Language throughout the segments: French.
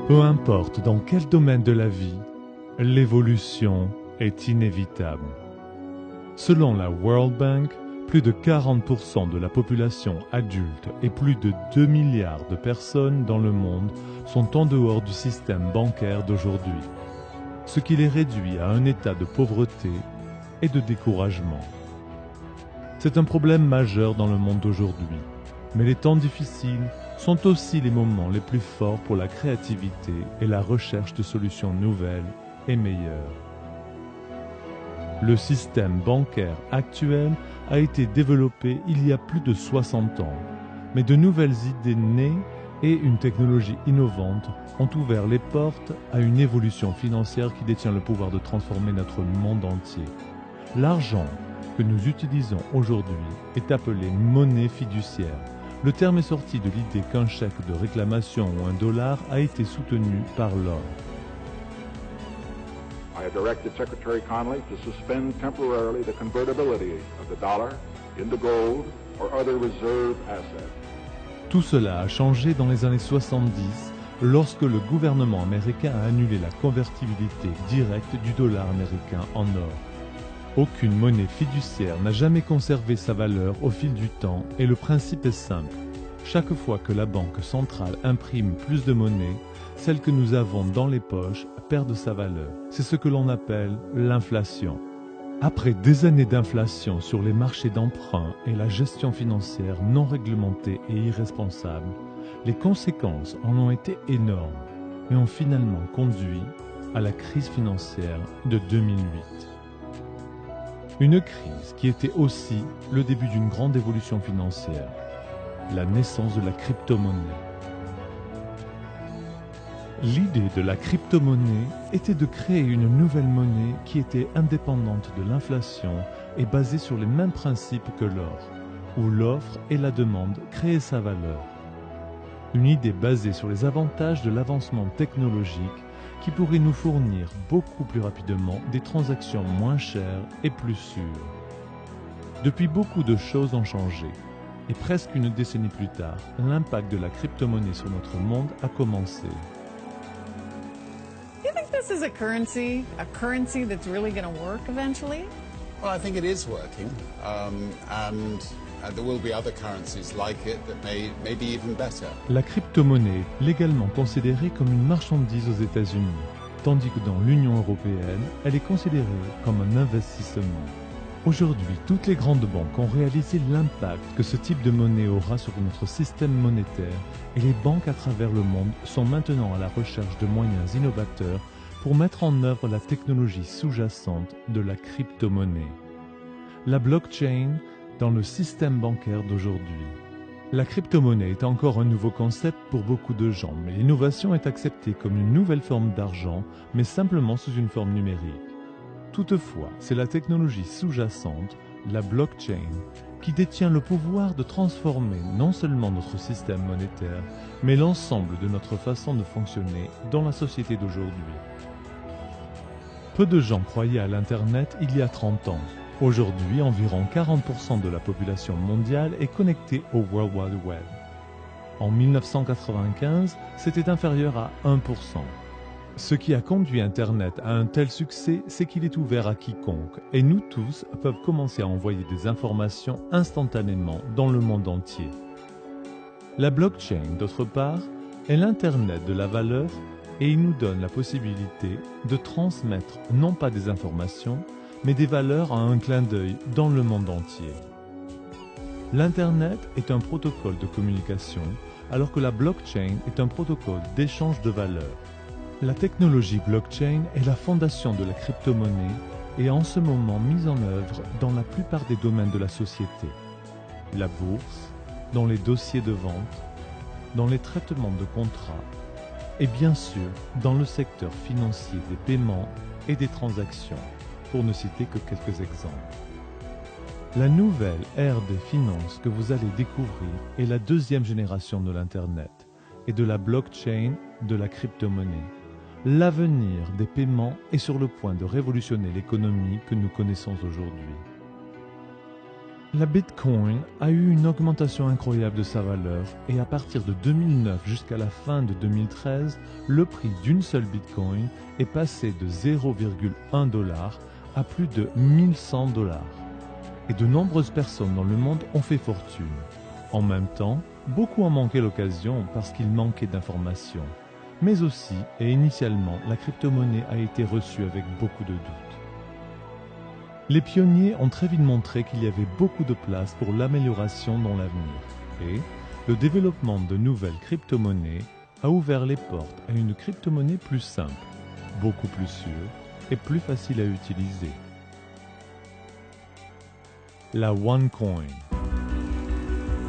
Peu importe dans quel domaine de la vie, l'évolution est inévitable. Selon la World Bank, plus de 40% de la population adulte et plus de 2 milliards de personnes dans le monde sont en dehors du système bancaire d'aujourd'hui, ce qui les réduit à un état de pauvreté et de découragement. C'est un problème majeur dans le monde d'aujourd'hui, mais les temps difficiles sont aussi les moments les plus forts pour la créativité et la recherche de solutions nouvelles et meilleures. Le système bancaire actuel a été développé il y a plus de 60 ans, mais de nouvelles idées nées et une technologie innovante ont ouvert les portes à une évolution financière qui détient le pouvoir de transformer notre monde entier. L'argent que nous utilisons aujourd'hui est appelé monnaie fiduciaire. Le terme est sorti de l'idée qu'un chèque de réclamation ou un dollar a été soutenu par l'or. I have directed Secretary Connally to suspend temporarily the convertibility of the dollar into gold or other reserve assets. Tout cela a changé dans les années 70 lorsque le gouvernement américain a annulé la convertibilité directe du dollar américain en or. Aucune monnaie fiduciaire n'a jamais conservé sa valeur au fil du temps et le principe est simple. Chaque fois que la banque centrale imprime plus de monnaie, celle que nous avons dans les poches perd de sa valeur. C'est ce que l'on appelle l'inflation. Après des années d'inflation sur les marchés d'emprunt et la gestion financière non réglementée et irresponsable, les conséquences en ont été énormes et ont finalement conduit à la crise financière de 2008. Une crise qui était aussi le début d'une grande évolution financière, la naissance de la crypto-monnaie. L'idée de la crypto-monnaie était de créer une nouvelle monnaie qui était indépendante de l'inflation et basée sur les mêmes principes que l'or, où l'offre et la demande créaient sa valeur. Une idée basée sur les avantages de l'avancement technologique qui pourrait nous fournir beaucoup plus rapidement des transactions moins chères et plus sûres. Depuis, beaucoup de choses ont changé, et presque une décennie plus tard, l'impact de la crypto-monnaie sur notre monde a commencé. Do you think this is a currency that's really going to work eventually? Well, I think it is working, and there will be other currencies like it that may be even better. La crypto-monnaie est légalement considérée comme une marchandise aux États-Unis, tandis que dans l'Union européenne, elle est considérée comme un investissement. Aujourd'hui, toutes les grandes banques ont réalisé l'impact que ce type de monnaie aura sur notre système monétaire et les banques à travers le monde sont maintenant à la recherche de moyens innovateurs pour mettre en œuvre la technologie sous-jacente de la crypto-monnaie. La blockchain dans le système bancaire d'aujourd'hui. La crypto-monnaie est encore un nouveau concept pour beaucoup de gens, mais l'innovation est acceptée comme une nouvelle forme d'argent, mais simplement sous une forme numérique. Toutefois, c'est la technologie sous-jacente, la blockchain, qui détient le pouvoir de transformer non seulement notre système monétaire, mais l'ensemble de notre façon de fonctionner dans la société d'aujourd'hui. Peu de gens croyaient à l'Internet il y a 30 ans. Aujourd'hui, environ 40% de la population mondiale est connectée au World Wide Web. En 1995, c'était inférieur à 1%. Ce qui a conduit Internet à un tel succès, c'est qu'il est ouvert à quiconque, et nous tous peuvent commencer à envoyer des informations instantanément dans le monde entier. La blockchain, d'autre part, est l'Internet de la valeur et il nous donne la possibilité de transmettre non pas des informations, mais des valeurs à un clin d'œil dans le monde entier. L'Internet est un protocole de communication, alors que la blockchain est un protocole d'échange de valeurs. La technologie blockchain est la fondation de la crypto-monnaie et est en ce moment mise en œuvre dans la plupart des domaines de la société. La bourse, dans les dossiers de vente, dans les traitements de contrats et bien sûr dans le secteur financier des paiements et des transactions, pour ne citer que quelques exemples. La nouvelle ère des finances que vous allez découvrir est la deuxième génération de l'Internet et de la blockchain, de la crypto-monnaie. L'avenir des paiements est sur le point de révolutionner l'économie que nous connaissons aujourd'hui. La Bitcoin a eu une augmentation incroyable de sa valeur et à partir de 2009 jusqu'à la fin de 2013, le prix d'une seule Bitcoin est passé de 0,1 $ à plus de 1100 $. Et de nombreuses personnes dans le monde ont fait fortune. En même temps, beaucoup en manquaient l'occasion parce qu'il manquait d'informations. Mais aussi, et initialement, la crypto-monnaie a été reçue avec beaucoup de doutes. Les pionniers ont très vite montré qu'il y avait beaucoup de place pour l'amélioration dans l'avenir. Et le développement de nouvelles crypto-monnaies a ouvert les portes à une crypto-monnaie plus simple, beaucoup plus sûre et plus facile à utiliser. La OneCoin.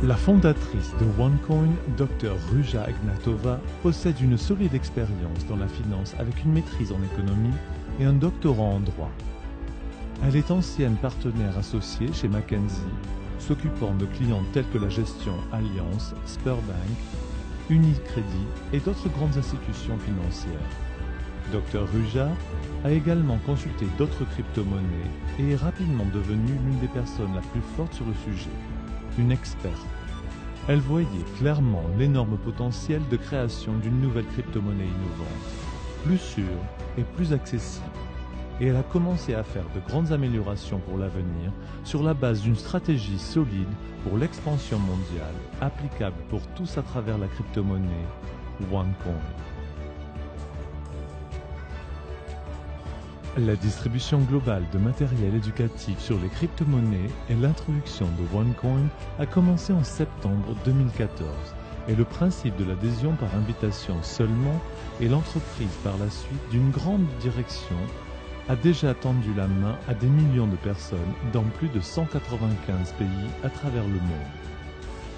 La fondatrice de OneCoin, Dr Ruja Ignatova, possède une solide expérience dans la finance avec une maîtrise en économie et un doctorat en droit. Elle est ancienne partenaire associée chez McKinsey, s'occupant de clients tels que la gestion Allianz, Sberbank, Unicredit et d'autres grandes institutions financières. Dr Ruja a également consulté d'autres crypto-monnaies et est rapidement devenue l'une des personnes la plus forte sur le sujet, une experte. Elle voyait clairement l'énorme potentiel de création d'une nouvelle crypto-monnaie innovante, plus sûre et plus accessible. Et elle a commencé à faire de grandes améliorations pour l'avenir sur la base d'une stratégie solide pour l'expansion mondiale, applicable pour tous à travers la crypto-monnaie OneCoin. La distribution globale de matériel éducatif sur les crypto-monnaies et l'introduction de OneCoin a commencé en septembre 2014 et le principe de l'adhésion par invitation seulement et l'entreprise par la suite d'une grande direction a déjà tendu la main à des millions de personnes dans plus de 195 pays à travers le monde.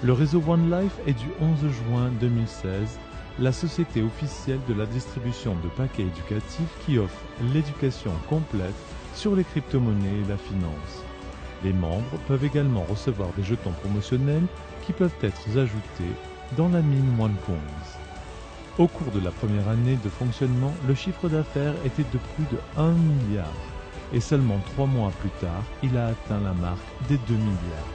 Le réseau OneLife est du 11 juin 2016 la société officielle de la distribution de paquets éducatifs qui offre l'éducation complète sur les crypto-monnaies et la finance. Les membres peuvent également recevoir des jetons promotionnels qui peuvent être ajoutés dans la mine OneCoins. Au cours de la première année de fonctionnement, le chiffre d'affaires était de plus de 1 milliard et seulement 3 mois plus tard, il a atteint la marque des 2 milliards.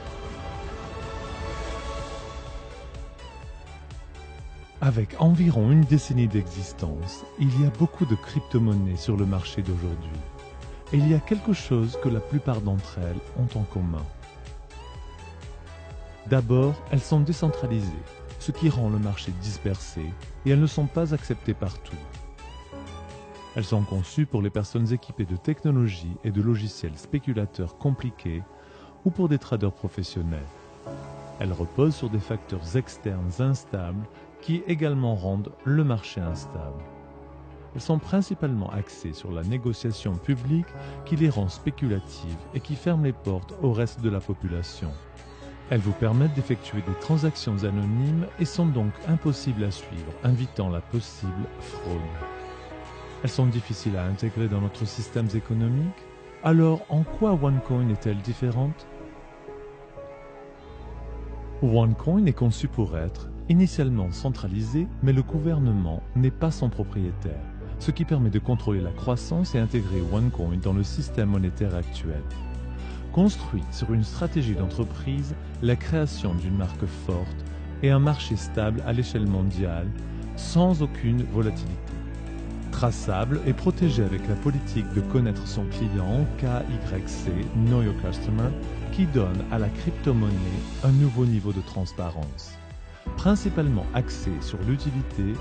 Avec environ une décennie d'existence, il y a beaucoup de crypto-monnaies sur le marché d'aujourd'hui. Et il y a quelque chose que la plupart d'entre elles ont en commun. D'abord, elles sont décentralisées, ce qui rend le marché dispersé, et elles ne sont pas acceptées partout. Elles sont conçues pour les personnes équipées de technologies et de logiciels spéculateurs compliqués ou pour des traders professionnels. Elles reposent sur des facteurs externes instables qui également rendent le marché instable. Elles sont principalement axées sur la négociation publique qui les rend spéculatives et qui ferme les portes au reste de la population. Elles vous permettent d'effectuer des transactions anonymes et sont donc impossibles à suivre, invitant la possible fraude. Elles sont difficiles à intégrer dans notre système économique. Alors, en quoi OneCoin est-elle différente? OneCoin est conçu pour être initialement centralisé, mais le gouvernement n'est pas son propriétaire, ce qui permet de contrôler la croissance et intégrer OneCoin dans le système monétaire actuel. Construite sur une stratégie d'entreprise, la création d'une marque forte et un marché stable à l'échelle mondiale, sans aucune volatilité. Traçable et protégé avec la politique de connaître son client, KYC, Know Your Customer, qui donne à la crypto-monnaie un nouveau niveau de transparence. Principalement axé sur l'utilité,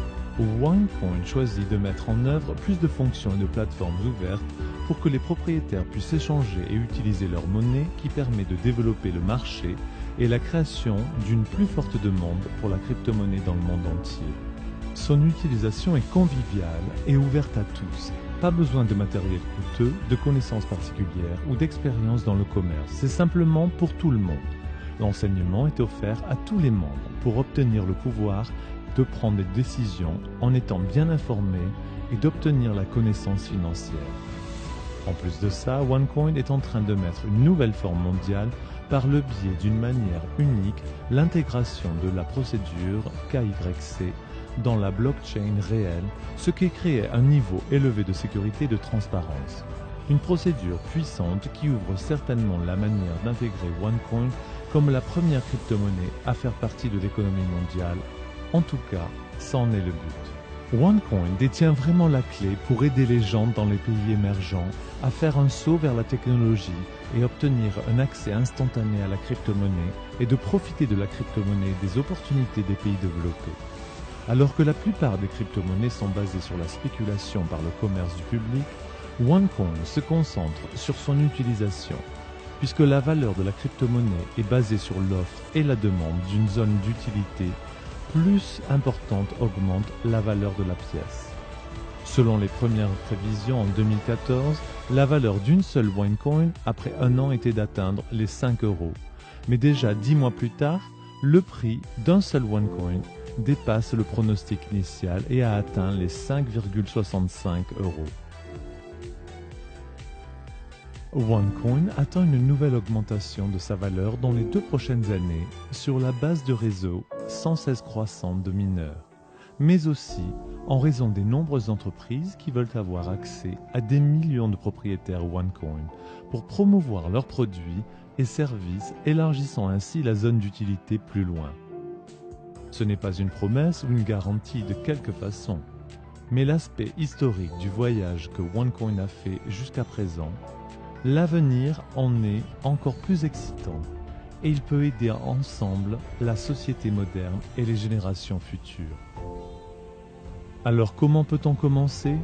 OneCoin choisit de mettre en œuvre plus de fonctions et de plateformes ouvertes pour que les propriétaires puissent échanger et utiliser leur monnaie qui permet de développer le marché et la création d'une plus forte demande pour la crypto-monnaie dans le monde entier. Son utilisation est conviviale et ouverte à tous. Pas besoin de matériel coûteux, de connaissances particulières ou d'expérience dans le commerce. C'est simplement pour tout le monde. L'enseignement est offert à tous les membres pour obtenir le pouvoir de prendre des décisions en étant bien informés et d'obtenir la connaissance financière. En plus de ça, OneCoin est en train de mettre une nouvelle forme mondiale par le biais d'une manière unique, l'intégration de la procédure KYC dans la blockchain réelle, ce qui crée un niveau élevé de sécurité et de transparence. Une procédure puissante qui ouvre certainement la manière d'intégrer OneCoin comme la première crypto-monnaie à faire partie de l'économie mondiale. En tout cas, ça en est le but. OneCoin détient vraiment la clé pour aider les gens dans les pays émergents à faire un saut vers la technologie et obtenir un accès instantané à la crypto-monnaie et de profiter de la crypto-monnaie et des opportunités des pays développés. Alors que la plupart des crypto-monnaies sont basées sur la spéculation par le commerce du public, OneCoin se concentre sur son utilisation, puisque la valeur de la crypto-monnaie est basée sur l'offre et la demande d'une zone d'utilité plus importante augmente la valeur de la pièce. Selon les premières prévisions en 2014, la valeur d'une seule OneCoin après un an était d'atteindre les 5 €. Mais déjà 10 mois plus tard, le prix d'un seul OneCoin dépasse le pronostic initial et a atteint les 5,65 €. OneCoin attend une nouvelle augmentation de sa valeur dans les 2 prochaines années sur la base de réseaux sans cesse croissants de mineurs, mais aussi en raison des nombreuses entreprises qui veulent avoir accès à des millions de propriétaires OneCoin pour promouvoir leurs produits et services, élargissant ainsi la zone d'utilité plus loin. Ce n'est pas une promesse ou une garantie de quelque façon, mais l'aspect historique du voyage que OneCoin a fait jusqu'à présent. L'avenir en est encore plus excitant et il peut aider ensemble la société moderne et les générations futures. Alors comment peut-on commencer?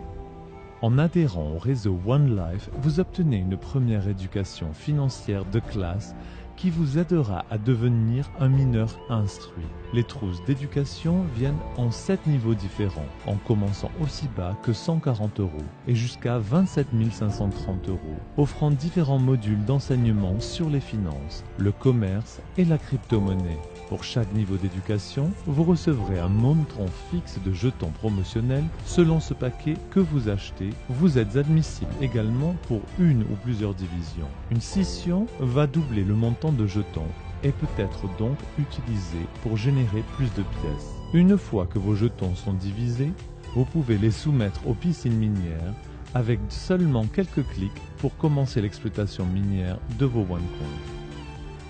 En adhérant au réseau OneLife, vous obtenez une première éducation financière de classe qui vous aidera à devenir un mineur instruit. Les trousses d'éducation viennent en 7 niveaux différents, en commençant aussi bas que 140 € et jusqu'à 27 530 €, offrant différents modules d'enseignement sur les finances, le commerce et la crypto-monnaie. Pour chaque niveau d'éducation, vous recevrez un montant fixe de jetons promotionnels selon ce paquet que vous achetez. Vous êtes admissible également pour une ou plusieurs divisions. Une scission va doubler le montant de jetons et peut être donc utilisée pour générer plus de pièces. Une fois que vos jetons sont divisés, vous pouvez les soumettre aux piscines minières avec seulement quelques clics pour commencer l'exploitation minière de vos OneCoin.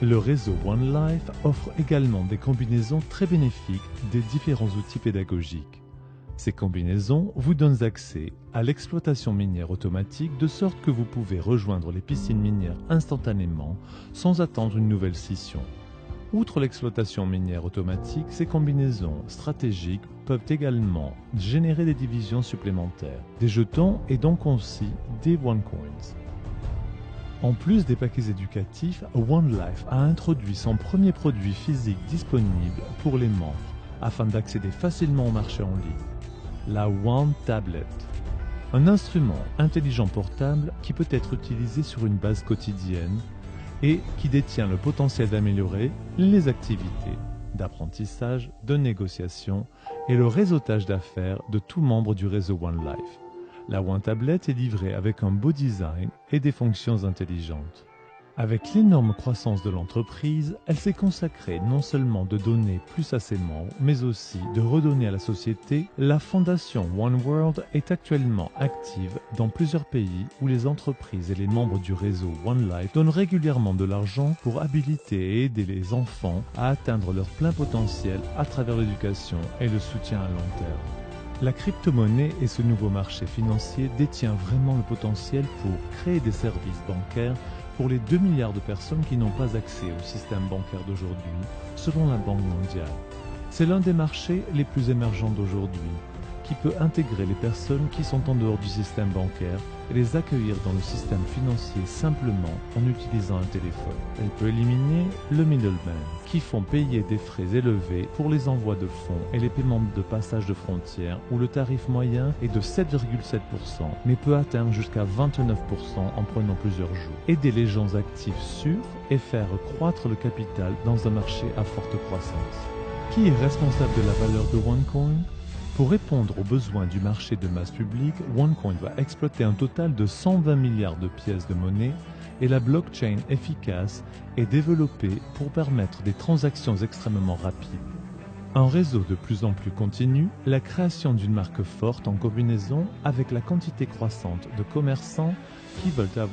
Le réseau OneLife offre également des combinaisons très bénéfiques des différents outils pédagogiques. Ces combinaisons vous donnent accès à l'exploitation minière automatique de sorte que vous pouvez rejoindre les piscines minières instantanément sans attendre une nouvelle scission. Outre l'exploitation minière automatique, ces combinaisons stratégiques peuvent également générer des divisions supplémentaires, des jetons et donc aussi des OneCoins. En plus des paquets éducatifs, OneLife a introduit son premier produit physique disponible pour les membres afin d'accéder facilement au marché en ligne, la One Tablet. Un instrument intelligent portable qui peut être utilisé sur une base quotidienne et qui détient le potentiel d'améliorer les activités d'apprentissage, de négociation et le réseautage d'affaires de tout membre du réseau OneLife. La One Tablet est livrée avec un beau design et des fonctions intelligentes. Avec l'énorme croissance de l'entreprise, elle s'est consacrée non seulement de donner plus à ses membres, mais aussi de redonner à la société. La fondation One World est actuellement active dans plusieurs pays où les entreprises et les membres du réseau OneLife donnent régulièrement de l'argent pour habiliter et aider les enfants à atteindre leur plein potentiel à travers l'éducation et le soutien à long terme. La crypto-monnaie et ce nouveau marché financier détient vraiment le potentiel pour créer des services bancaires pour les 2 milliards de personnes qui n'ont pas accès au système bancaire d'aujourd'hui, selon la Banque mondiale. C'est l'un des marchés les plus émergents d'aujourd'hui, qui peut intégrer les personnes qui sont en dehors du système bancaire et les accueillir dans le système financier simplement en utilisant un téléphone. Elle peut éliminer le middleman, qui font payer des frais élevés pour les envois de fonds et les paiements de passage de frontières, où le tarif moyen est de 7,7%, mais peut atteindre jusqu'à 29% en prenant plusieurs jours. Aider les gens actifs sûrs et faire croître le capital dans un marché à forte croissance. Qui est responsable de la valeur de OneCoin ? Pour répondre aux besoins du marché de masse publique, OneCoin va exploiter un total de 120 milliards de pièces de monnaie et la blockchain efficace est développée pour permettre des transactions extrêmement rapides. Un réseau de plus en plus continu, la création d'une marque forte en combinaison avec la quantité croissante de commerçants qui veulent avoir